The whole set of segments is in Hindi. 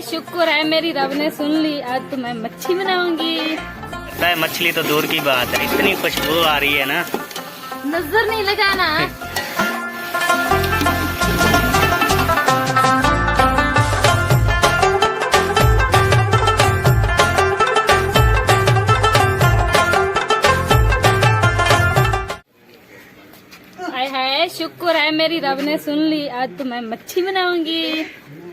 शुक्र है मेरी रब ने सुन ली। आज तो मैं मच्छी बनाऊंगी। मछली तो दूर की बात है, इतनी खुशबू आ रही है ना, नजर नहीं लगाना। हाय शुक्र है मेरी रब ने सुन ली। आज तो मैं मच्छी बनाऊंगी।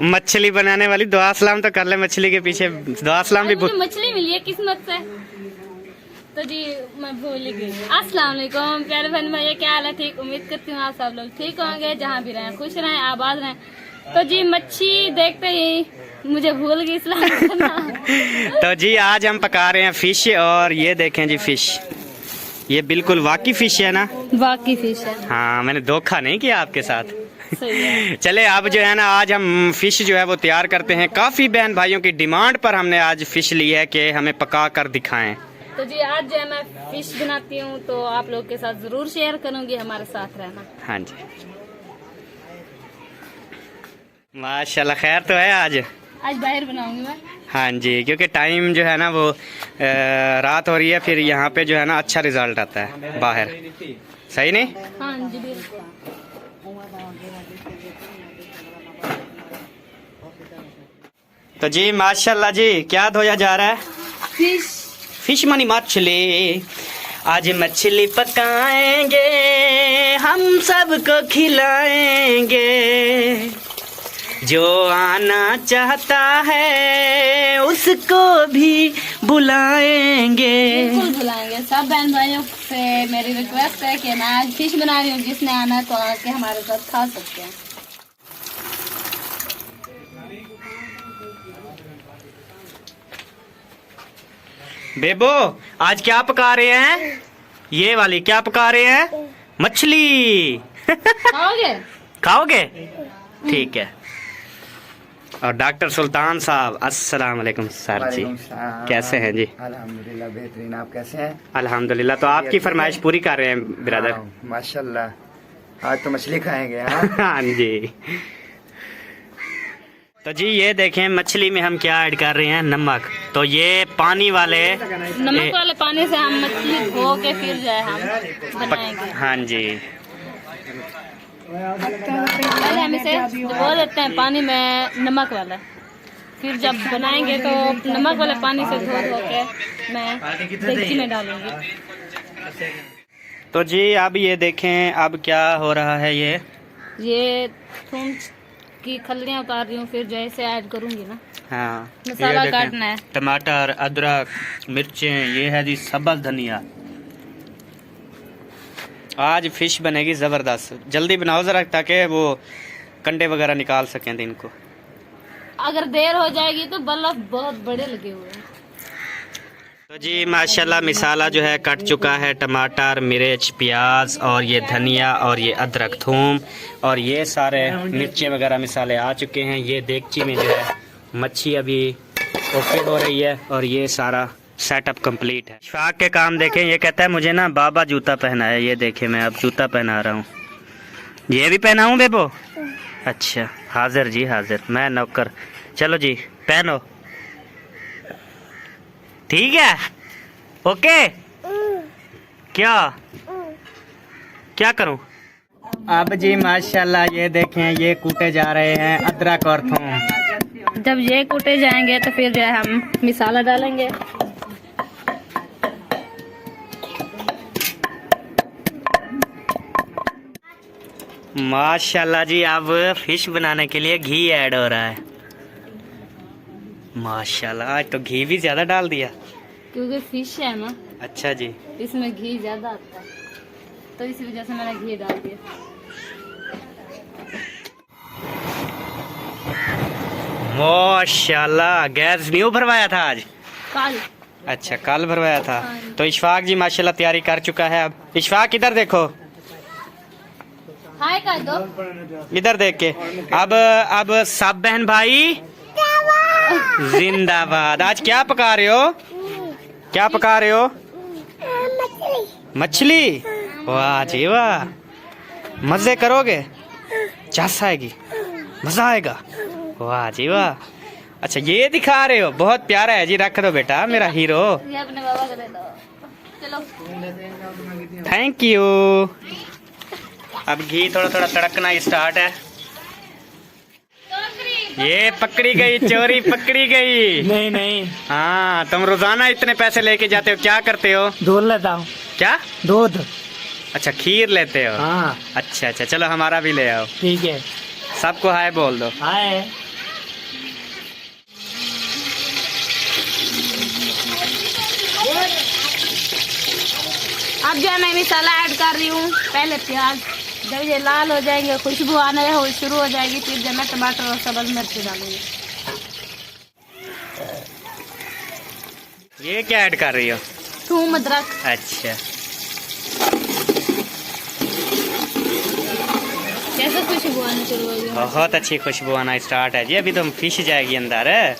मछली बनाने वाली दुआ सलाम तो कर ले, मछली के पीछे दुआ सलाम भी। मुझे मछली मिली है किस्मत से। तो जी मैं भूल गई। अस्सलाम वालेकुम प्यारे बहन भैया, क्या हाल है? ठीक, उम्मीद करती हूँ आप सब लोग ठीक होंगे, जहाँ भी रहें खुश रहें आबाद रहें। तो जी मच्छी देखते ही मुझे भूल गई सलाम करना। तो जी आज हम पका रहे हैं फिश, और ये देखें जी फिश, ये बिल्कुल वाकई फिश है ना? वाकई फिश है। हाँ, मैंने धोखा नहीं किया आपके साथ। सही है। चले अब जो है ना, आज हम फिश जो है वो तैयार करते हैं। काफी बहन भाइयों की डिमांड पर हमने आज फिश ली है कि हमें पका कर दिखाएं। तो जी आज जो है मैं फिश बनाती हूँ, तो आप लोग के साथ जरूर शेयर करूंगी, हमारे साथ रहना। हाँ जी, माशाल्लाह खैर तो है आज बाहर बनाऊंगी मैं। हाँ जी, क्योंकि टाइम जो है ना वो रात हो रही है, फिर यहाँ पे जो है ना अच्छा रिजल्ट आता है बाहर, सही नहीं? हाँ जी बिल्कुल। तो जी माशाल्लाह जी, क्या धोया जा रहा है? फिश। फिश मानी मछली। आज मछली पकाएंगे, हम सबको खिलाएंगे, जो आना चाहता है उसको भी बुलाएंगे। बिल्कुल बुलाएंगे। सब बहन भाइयों से मेरी रिक्वेस्ट है कि मैं आज फिश बना रही हूँ, जिसने आना है तो आके हमारे साथ खा सकते हैं। बेबो आज क्या पका रहे हैं? ये वाली क्या पका रहे हैं? मछली। खाओगे? खाओगे? ठीक है। और डॉक्टर सुल्तान साहब, अस्सलाम वालेकुम सर जी, कैसे हैं जी? अल्हम्दुलिल्लाह बेहतरीन, आप कैसे हैं? अल्हम्दुलिल्लाह। तो आपकी फरमाइश पूरी कर रहे हैं ब्रदर। माशाल्लाह, आज तो मछली खाएंगे। हाँ जी। तो जी ये देखें, मछली में हम क्या ऐड कर रहे हैं? नमक। तो ये पानी वाले नमक वाले पानी से हम मछली धो के फिर जो है हम बनाएंगे। हाँ जी, पहले हम इसे धो देते हैं पानी में नमक वाला, फिर जब बनाएंगे तो नमक वाले पानी से धो के मैं डेगची में डालूंगी। तो जी अब ये देखें, अब क्या हो रहा है? ये थूम की खल्लियाँ उतार रही हूँ, फिर जो है इसे ऐड करूंगी ना। हाँ, मसाला ये देखें, काटना है। टमाटर, अदरक, मिर्चें, ये है जी सब्ज़ धनिया। आज फिश बनेगी जबरदस्त। जल्दी बनाओ जरा, ताकि वो कंडे वगैरह निकाल सकें दिन को। अगर देर हो जाएगी तो बल्ब बहुत बड़े लगे हुए हैं। तो जी माशाल्लाह मिसाला जो है कट चुका है, टमाटर, मिर्च, प्याज, और ये धनिया, और ये अदरक, थूम, और ये सारे मिर्चें वगैरह मिसाले आ चुके हैं। ये देगची में जो है मच्छी अभी ओके हो रही है, और ये सारा सेटअप कंप्लीट है। इशफाक के काम देखें, ये कहता है मुझे ना बाबा जूता पहना है। ये देखें मैं अब जूता पहना रहा हूँ। ये भी पहनाऊँ बेबो? अच्छा, हाजिर जी हाजिर, मैं नौकर। चलो जी पहनो, ठीक है? ओके। क्या क्या करूं? अब जी माशाल्लाह ये देखें, ये कूटे जा रहे हैं अदरक और थूम। जब ये कूटे जाएंगे तो फिर जो है हम मिसाला डालेंगे। माशाल्लाह जी, अब फिश बनाने के लिए घी ऐड हो रहा है। माशाल्लाह, आज तो घी भी ज्यादा डाल दिया, क्योंकि फिश है ना। अच्छा जी, इसमें घी ज्यादा आता है, तो इसी वजह से मैंने घी डाल दिया। माशाल्लाह। गैस न्यू भरवाया था आज? कल। अच्छा, कल भरवाया था। तो इशफाक जी माशाल्लाह तैयारी कर चुका है। अब इशफाक इधर देखो, हाय कर दो इधर देख के। अब सब बहन भाई जिंदाबाद। आज क्या पका रहे हो? क्या पका रहे हो? मछली। वाह जी वाह, मजे करोगे? चास आएगी, मजा आएगा। वाह जी वाह। अच्छा ये दिखा रहे हो, बहुत प्यारा है जी, रख दो बेटा मेरा हीरो। ये अपने बाबा को दे दो। चलो थैंक यू। अब घी थोड़ा थोड़ा तड़कना स्टार्ट है। ये पकड़ी गई, चोरी पकड़ी गई। नहीं नहीं, हाँ तुम रोजाना इतने पैसे लेके जाते हो, क्या करते हो? दूध लेता हूँ। क्या? दूध। अच्छा खीर लेते हो? हाँ अच्छा अच्छा, चलो हमारा भी ले आओ। ठीक है। सबको हाय बोल दो। हाय। अब जो है मैं मसाला ऐड कर रही हूँ। पहले प्याज, जब ये लाल हो जाएंगे, खुशबू आना शुरू हो जाएगी, फिर जब मैं टमाटर और सब्ज मिर्च डालूंगी। ये क्या ऐड कर रही हो? थूम अदरक। अच्छा कैसे खुशबू आनी शुरू हो गई? बहुत अच्छी खुशबू आना स्टार्ट है जी। अभी तुम फिश जाएगी अंदर है।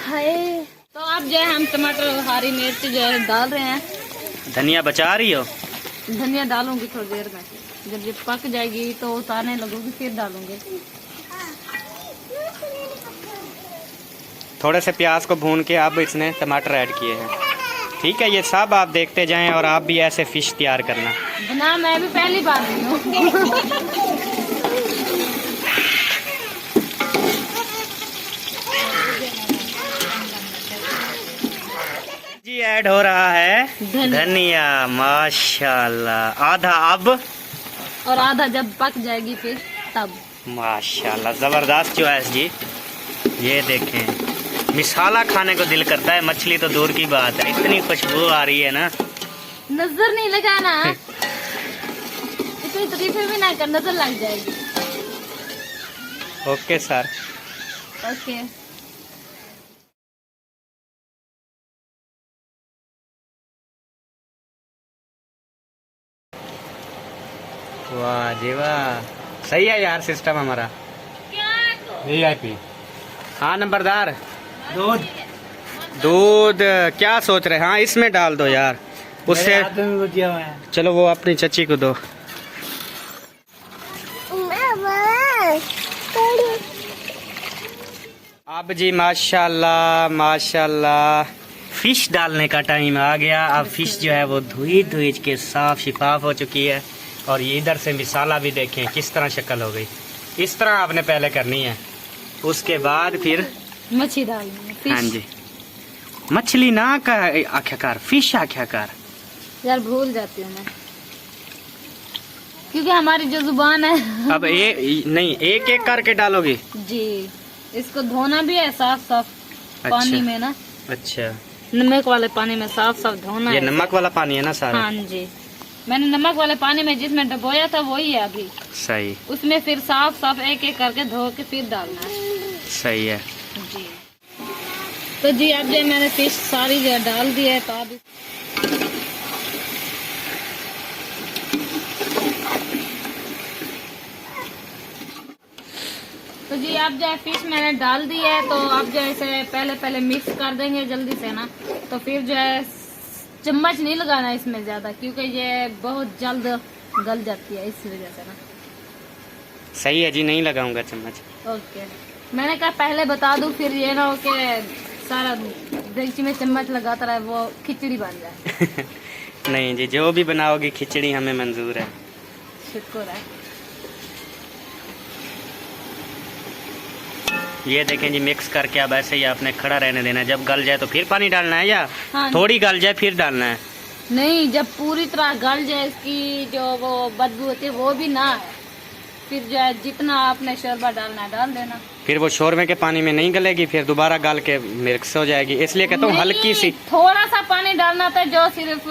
हाय। तो अब जो है हम टमाटर और हरी मिर्च जो है डाल रहे हैं। धनिया बचा रही हो? धनिया डालूंगी थोड़ी देर में, जब ये पक जाएगी तो उतारने लगूंगी फिर डालूंगी। थोड़े से प्याज को भून के अब इसने टमाटर ऐड किए हैं। ठीक है, ये सब आप देखते जाएं और आप भी ऐसे फिश तैयार करना। बना मैं भी पहली बार रही हूँ। जी ऐड हो रहा है धनिया। धनिया, माशाल्लाह। आधा अब और आधा जब पक जाएगी फिर तब। माशाल्लाह, जबरदस्त चॉइस जी। ये देखें, मिसाला खाने को दिल करता है, मछली तो दूर की बात है, इतनी खुशबू आ रही है ना। नजर नहीं लगाना, इतनी तरीफे भी ना कर, नजर लग जाएगी। Okay sir. ओके। वाह जी वाह, सही है यार सिस्टम हमारा। VIP। हाँ नंबरदार, दूध। दूध क्या सोच रहे हैं? हाँ इसमें डाल दो यार, उससे। मेरे हाथ में गुजिया हुआ है। चलो वो अपनी चची को दो। अब जी माशाल्लाह माशाल्लाह, फिश डालने का टाइम आ गया। अब फिश जो है वो धुई धुई के साफ शिफाफ हो चुकी है। और ये इधर से मिसाला भी देखें किस तरह शक्ल हो गई। इस तरह आपने पहले करनी है, उसके बाद फिर मच्छी डालनी है, फिश। हाँ जी, मछली ना का आख्याकार, फिश आख्याकार। यार भूल जाती हूँ मैं, क्योंकि हमारी जो जुबान है। अब नहीं, एक एक करके डालोगी? जी, इसको धोना भी है साफ साफ पानी में ना। अच्छा, नमक वाले पानी में साफ साफ धोना ये है। नमक वाला पानी है ना सारा? हाँ जी, मैंने नमक वाले पानी में जिसमें डबोया था वही है अभी। सही। उसमें फिर साफ साफ एक एक करके धो के फिर डालना है। सही है जी। तो जी अब जो मैंने फिश सारी जो डाल दी है, तो अब तो जी अब जो है फिश मैंने डाल दी है, तो अब जो है इसे पहले मिक्स कर देंगे जल्दी से ना। तो फिर जो है चम्मच नहीं लगाना इसमें ज्यादा, क्योंकि ये बहुत जल्द गल जाती है, इस वजह से ना। सही है जी, नहीं लगाऊंगा चम्मच। ओके, मैंने कहा पहले बता दूं, फिर ये ना हो के सारा देगची में चम्मच लगाता रहे, वो खिचड़ी बन जाए। नहीं जी, जो भी बनाओगी खिचड़ी हमें मंजूर है। शुक्र है। ये देखें जी, मिक्स करके अब ऐसे ही आपने खड़ा रहने देना। जब गल जाए तो फिर पानी डालना है, या हाँ। थोड़ी गल जाए फिर डालना है? नहीं, जब पूरी तरह गल जाए, इसकी जो वो बदबू होती है वो भी ना है, फिर जो है जितना आपने शोरबा डालना है डाल देना। फिर वो शोरमे के पानी में नहीं गलेगी, फिर दोबारा गल के मिक्स हो जाएगी। इसलिए कहता हूँ हल्की सी, थोड़ा सा पानी डालना था, जो सिर्फ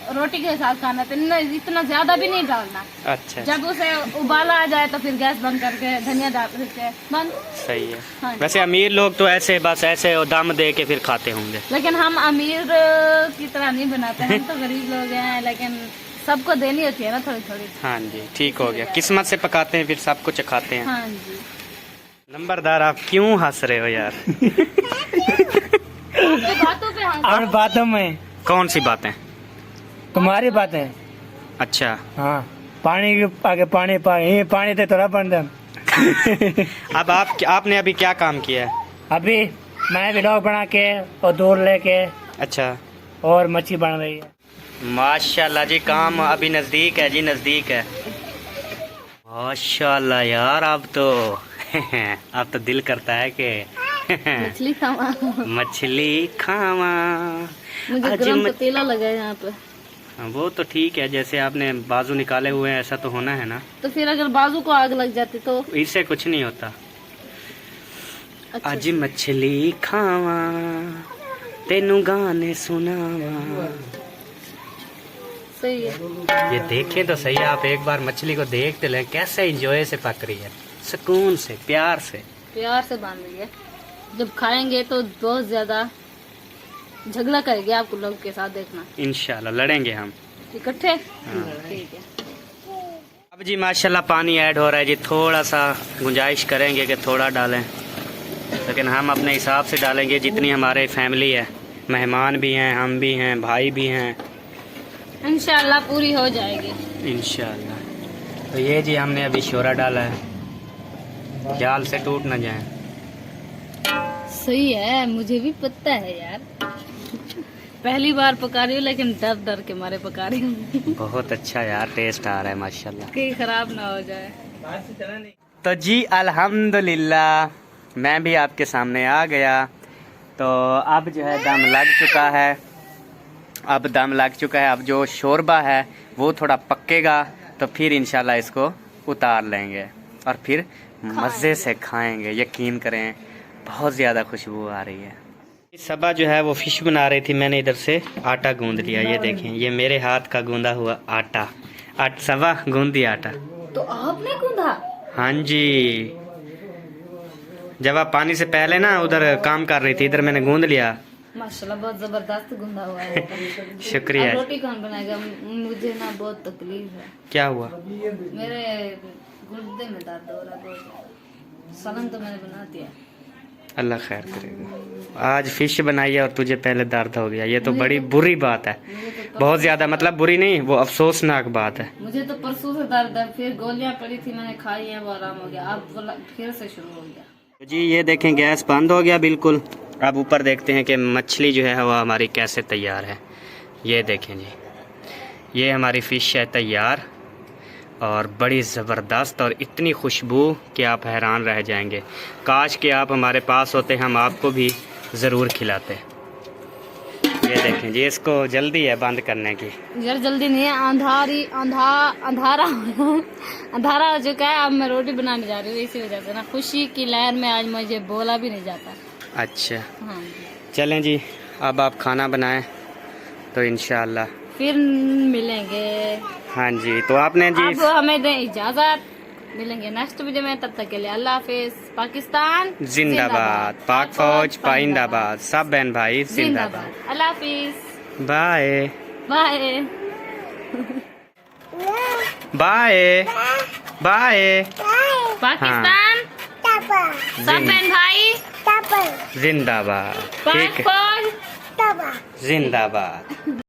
रोटी के साथ खाना था, इतना ज्यादा भी नहीं डालना। अच्छा जब उसे उबाला आ जाए तो फिर गैस बंद करके धनिया डाल के बंद। सही है। हाँ। वैसे अमीर लोग तो ऐसे बस ऐसे दम दे के फिर खाते होंगे। लेकिन हम अमीर की तरह नहीं बनाते, हम तो गरीब लोग हैं, लेकिन सबको देनी होती है ना थोड़ी थोड़ी। हाँ जी, ठीक हो गया। किस्मत से पकाते हैं फिर सबको चखाते हैं। हाँ जी। नंबरदार आप क्यों हंस रहे हो यार? आपकी बातों पे हंस। और बातों में कौन सी बातें? तुम्हारी बातें। अच्छा, हाँ, पानी के आगे पानी पानी तो थोड़ा बन दम। अब आपने अभी क्या काम किया है? अभी मैं वीडियो बना के और दूर लेके अच्छा और मच्छी बन रही है। माशाल्लाह जी, काम अभी नज़दीक है जी, नज़दीक है। माशाल्लाह यार, अब तो दिल करता है कि मछली खावा। मछली खावा। मुझे आज गरम पतीला लगा है यहाँ पे। वो तो ठीक है, जैसे आपने बाजू निकाले हुए हैं ऐसा तो होना है ना। तो फिर अगर बाजू को आग लग जाती तो? इससे कुछ नहीं होता। अच्छा। आज मछली खावा, तेनू गाने सुनावा। सही है। ये देखें तो सही, आप एक बार मछली को देखते लें कैसे इंजॉय से पक रही है, सुकून से, प्यार से। प्यार से बांध रही है। जब खाएंगे तो बहुत ज्यादा झगड़ा करेंगे आपको लोग के साथ, देखना। इंशाल्लाह लड़ेंगे हम इकट्ठे। हाँ। ठीक है। अब जी माशाल्लाह पानी ऐड हो रहा है जी। थोड़ा सा गुंजाइश करेंगे कि थोड़ा डालें, लेकिन हम अपने हिसाब से डालेंगे जितनी हमारे फैमिली है। मेहमान भी हैं, हम भी हैं, भाई भी हैं। इंशाल्लाह पूरी हो जाएगी। इंशाल्लाह। तो ये जी हमने अभी शोरा डाला है, ख्याल से टूट ना जाए। सही है, मुझे भी पता है यार। पहली बार पका रही हूँ लेकिन डर डर के मारे पका रही हूँ। बहुत अच्छा यार, टेस्ट आ रहा है माशाल्लाह। कहीं खराब ना हो जाए। तो जी अल्हम्दुलिल्लाह, मैं भी आपके सामने आ गया। तो अब जो है दम लग चुका है। अब जो शोरबा है वो थोड़ा पकेगा तो फिर इंशाल्लाह इसको उतार लेंगे और फिर मज़े से खाएंगे। यकीन करें बहुत ज़्यादा खुशबू आ रही है। सबा जो है वो फिश बना रही थी, मैंने इधर से आटा गूंद लिया। ये देखें, ये मेरे हाथ का गूंदा हुआ आटा। सबा गूंद दिया आटा। तो आपने गूंदा? हाँ जी, जब आप पानी से पहले ना उधर काम कर रही थी, इधर मैंने गूंद लिया। माशाल्लाह बहुत जबरदस्त गूंदा हुआ है। शुक्रिया। अब रोटी कौन बनाएगा? मुझे ना बहुत तकलीफ है। क्या हुआ? मेरे गुर्दे में दर्द हो रहा है बहुत ज्यादा। सलन तो मैंने बना दिया। अल्लाह खैर करेगा। आज फिश बनाई है और तुझे पहले दर्द हो गया, ये तो बड़ी बुरी बात है। बहुत ज्यादा, मतलब बुरी नहीं, वो अफसोसनाक बात है। मुझे तो परसों से दर्द है, फिर गोलियां पड़ी थी मैंने खाई है, वो आराम हो गया। अब फिर से शुरू हो गया। जी ये देखें, गैस बंद हो गया बिल्कुल। अब ऊपर देखते हैं कि मछली जो है वो हमारी कैसे तैयार है। ये देखें जी, ये हमारी फ़िश है तैयार और बड़ी ज़बरदस्त और इतनी खुशबू कि आप हैरान रह जाएंगे। काश कि आप हमारे पास होते, हम आपको भी ज़रूर खिलाते। ये देखें जी, इसको जल्दी है बंद करने की। यार जल्दी नहीं है, अंधारा हो चुका है। अब मैं रोटी बनाने जा रही हूँ, इसी वजह से ना खुशी की लहर में आज मुझे बोला भी नहीं जाता। अच्छा हाँ, चलें जी, अब आप खाना बनाएं तो इंशाल्लाह फिर मिलेंगे। हाँ जी, तो आपने जी अब हमें दें इजाजत, मिलेंगे नेक्स्ट वीडियो में। तब तक के लिए अल्लाह हाफिज। पाकिस्तान जिंदाबाद, पाक फौज पाइंदाबाद, सब बहन भाई जिंदाबाद। अल्लाह हाफिज। Bye bye bye bye. Pakistan सब बहन भाई जिंदाबाद। पाक ठीक है, फौज जिंदाबाद।